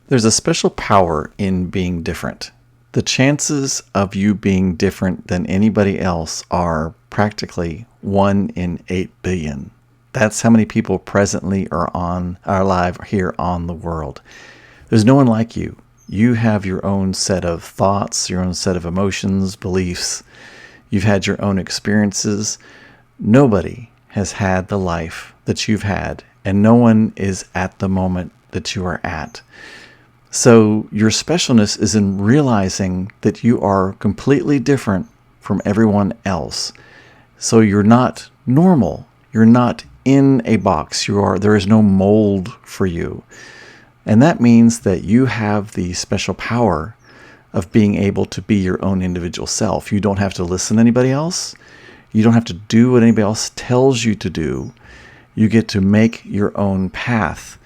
There's a special power in being different. The chances of you being different than anybody else are practically 1 in 8 billion. That's how many people presently are alive here on the world. There's no one like you. You have your own set of thoughts, your own set of emotions, beliefs. You've had your own experiences. Nobody has had the life that you've had, and no one is at the moment that you are at. So your specialness is in realizing that you are completely different from everyone else. So you're not normal. You're not in a box. There is no mold for you. And that means that you have the special power of being able to be your own individual self. You don't have to listen to anybody else. You don't have to do what anybody else tells you to do. You get to make your own path.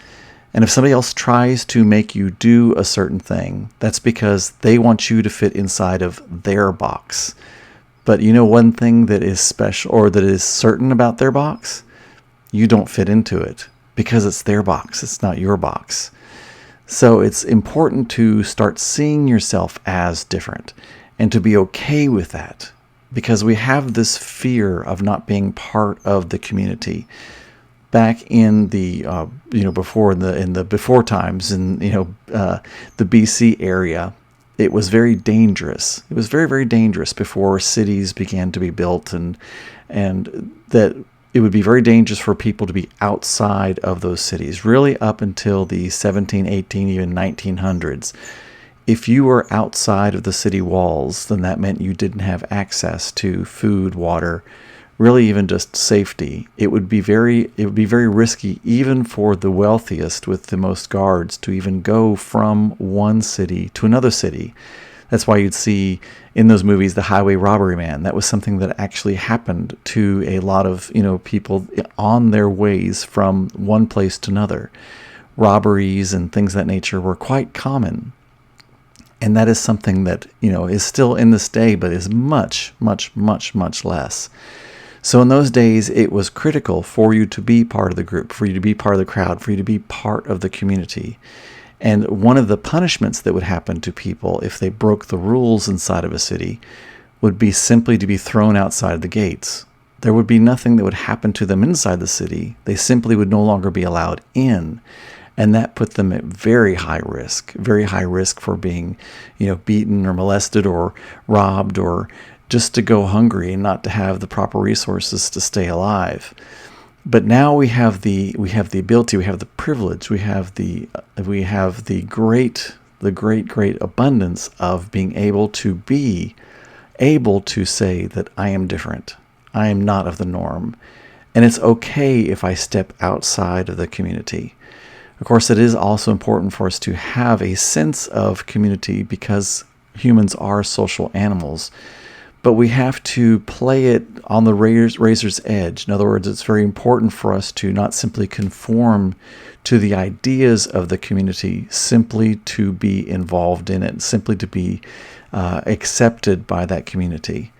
And if somebody else tries to make you do a certain thing, that's because they want you to fit inside of their box. But you know one thing that is special or that is certain about their box? You don't fit into it because it's their box. It's not your box. So it's important to start seeing yourself as different and to be okay with that, because we have this fear of not being part of the community. Back in the before times in the BC area, it was very dangerous. It was very, very dangerous before cities began to be built, and that it would be very dangerous for people to be outside of those cities, really up until the 17, 18, even 1900s. If you were outside of the city walls, then that meant you didn't have access to food, water, really even just safety. It would be very risky even for the wealthiest with the most guards to even go from one city to another city. That's why you'd see in those movies the highway robbery man. That was something that actually happened to a lot of people on their ways from one place to another. Robberies and things of that nature were quite common. And that is something that is still in this day, but is much, much, much, much less. So in those days, it was critical for you to be part of the group, for you to be part of the crowd, for you to be part of the community. And one of the punishments that would happen to people if they broke the rules inside of a city would be simply to be thrown outside the gates. There would be nothing that would happen to them inside the city. They simply would no longer be allowed in. And that put them at very high risk for being, beaten or molested or robbed, or just to go hungry and not to have the proper resources to stay alive. But now we have the ability, we have the privilege, we have the great abundance of being able to say that I am different. I am not of the norm. And it's okay if I step outside of the community. Of course, it is also important for us to have a sense of community because humans are social animals. But we have to play it on the razor's edge. In other words, it's very important for us to not simply conform to the ideas of the community, simply to be involved in it, simply to be accepted by that community.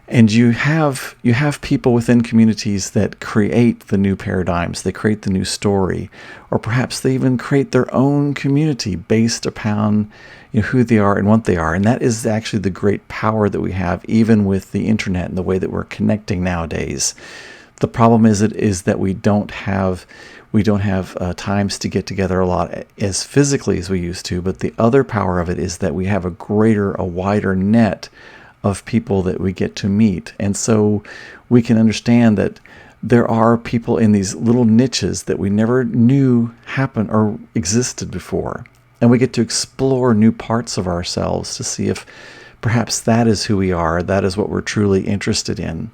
And you have people within communities that create the new paradigms, they create the new story, or perhaps they even create their own community based upon who they are and what they are. And that is actually the great power that we have, even with the internet and the way that we're connecting nowadays. The problem is that we don't have times to get together a lot as physically as we used to. But the other power of it is that we have a wider net of people that we get to meet. And so we can understand that there are people in these little niches that we never knew happened or existed before. And we get to explore new parts of ourselves to see if perhaps that is who we are, that is what we're truly interested in.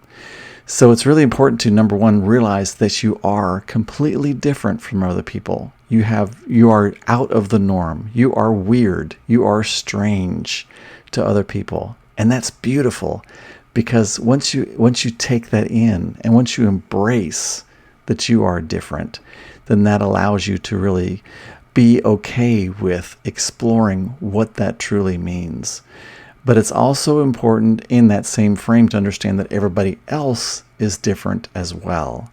So it's really important to, number one, realize that you are completely different from other people. You are out of the norm. You are weird. You are strange to other people. And that's beautiful, because once you take that in and once you embrace that you are different, then that allows you to really be okay with exploring what that truly means. But it's also important in that same frame to understand that everybody else is different as well.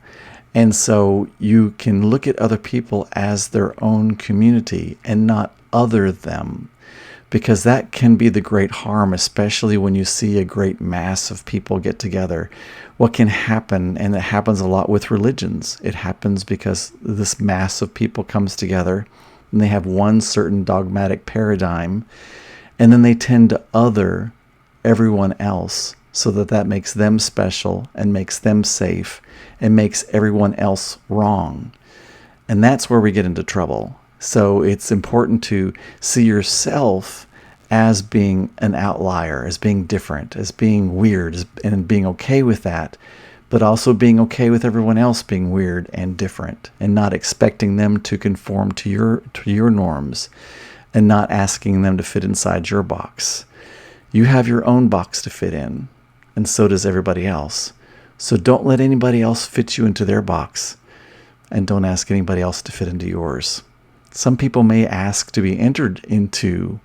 And so you can look at other people as their own community and not other them, because that can be the great harm, especially when you see a great mass of people get together. What can happen, and it happens a lot with religions, it happens because this mass of people comes together and they have one certain dogmatic paradigm, and then they tend to other everyone else so that that makes them special and makes them safe and makes everyone else wrong. And that's where we get into trouble. So it's important to see yourself as being an outlier, as being different, as being weird, and being okay with that, but also being okay with everyone else being weird and different, and not expecting them to conform to your norms, and not asking them to fit inside your box. You have your own box to fit in, and so does everybody else. So don't let anybody else fit you into their box, and don't ask anybody else to fit into yours. Some people may ask to be entered into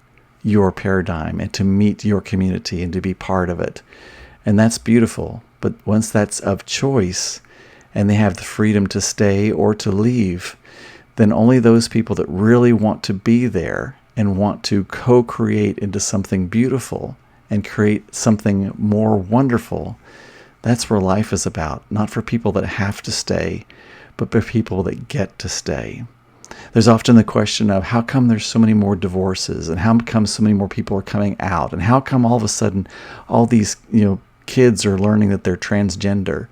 your paradigm and to meet your community and to be part of it. And that's beautiful. But once that's of choice and they have the freedom to stay or to leave, then only those people that really want to be there and want to co-create into something beautiful and create something more wonderful, that's where life is about. Not for people that have to stay, but for people that get to stay. There's often the question of how come there's so many more divorces, and how come so many more people are coming out, and how come all of a sudden all these kids are learning that they're transgender.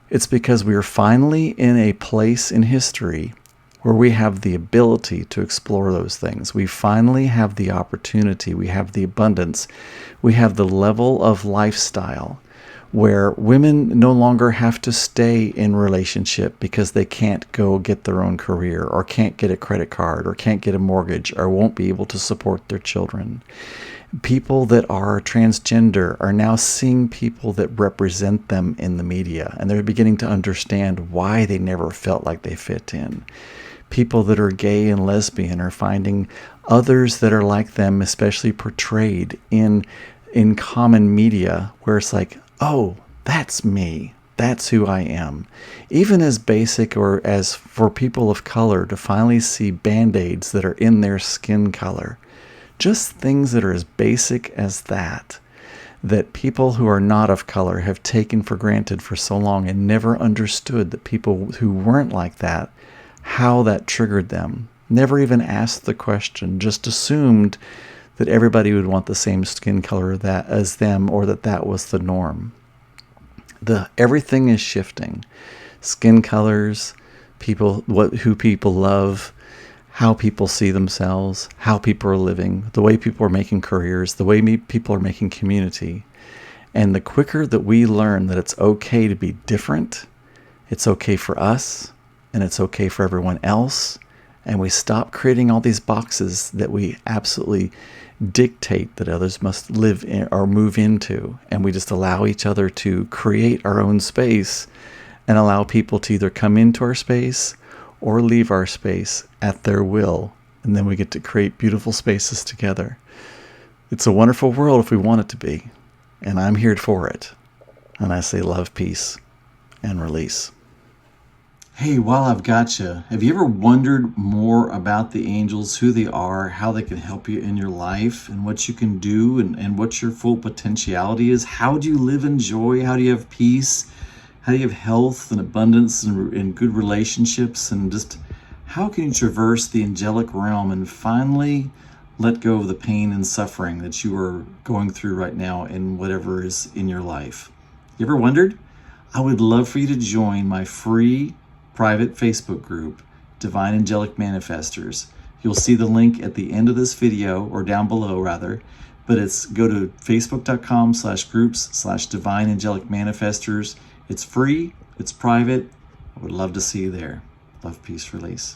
It's because we are finally in a place in history where we have the ability to explore those things. We finally have the opportunity, we have the abundance, we have the level of lifestyle where women no longer have to stay in relationship because they can't go get their own career, or can't get a credit card, or can't get a mortgage, or won't be able to support their children. People that are transgender are now seeing people that represent them in the media, and they're beginning to understand why they never felt like they fit in. People that are gay and lesbian are finding others that are like them, especially portrayed in common media, where it's like, oh, that's me. That's who I am. Even as basic, or as for people of color to finally see Band-Aids that are in their skin color. Just things that are as basic as that people who are not of color have taken for granted for so long, and never understood that people who weren't like that, how that triggered them. Never even asked the question, just assumed that everybody would want the same skin color as them, or that was the norm. Everything is shifting. Skin colors, who people love, how people see themselves, how people are living, the way people are making careers, the way people are making community. And the quicker that we learn that it's okay to be different, it's okay for us, and it's okay for everyone else, and we stop creating all these boxes that we absolutely dictate that others must live in or move into, and we just allow each other to create our own space, and allow people to either come into our space or leave our space at their will, and then we get to create beautiful spaces together. It's a wonderful world if we want it to be, and I'm here for it. And I say love, peace, and release. Hey, while I've got you, have you ever wondered more about the angels, who they are, how they can help you in your life, and what you can do, and what your full potentiality is? How do you live in joy? How do you have peace? How do you have health and abundance and good relationships? And just how can you traverse the angelic realm and finally let go of the pain and suffering that you are going through right now in whatever is in your life? You ever wondered? I would love for you to join my free private Facebook group, Divine Angelic Manifestors. You'll see the link at the end of this video, or down below rather, but go to facebook.com/groups/Divine Angelic Manifestors. It's free, it's private. I would love to see you there. Love, peace, release.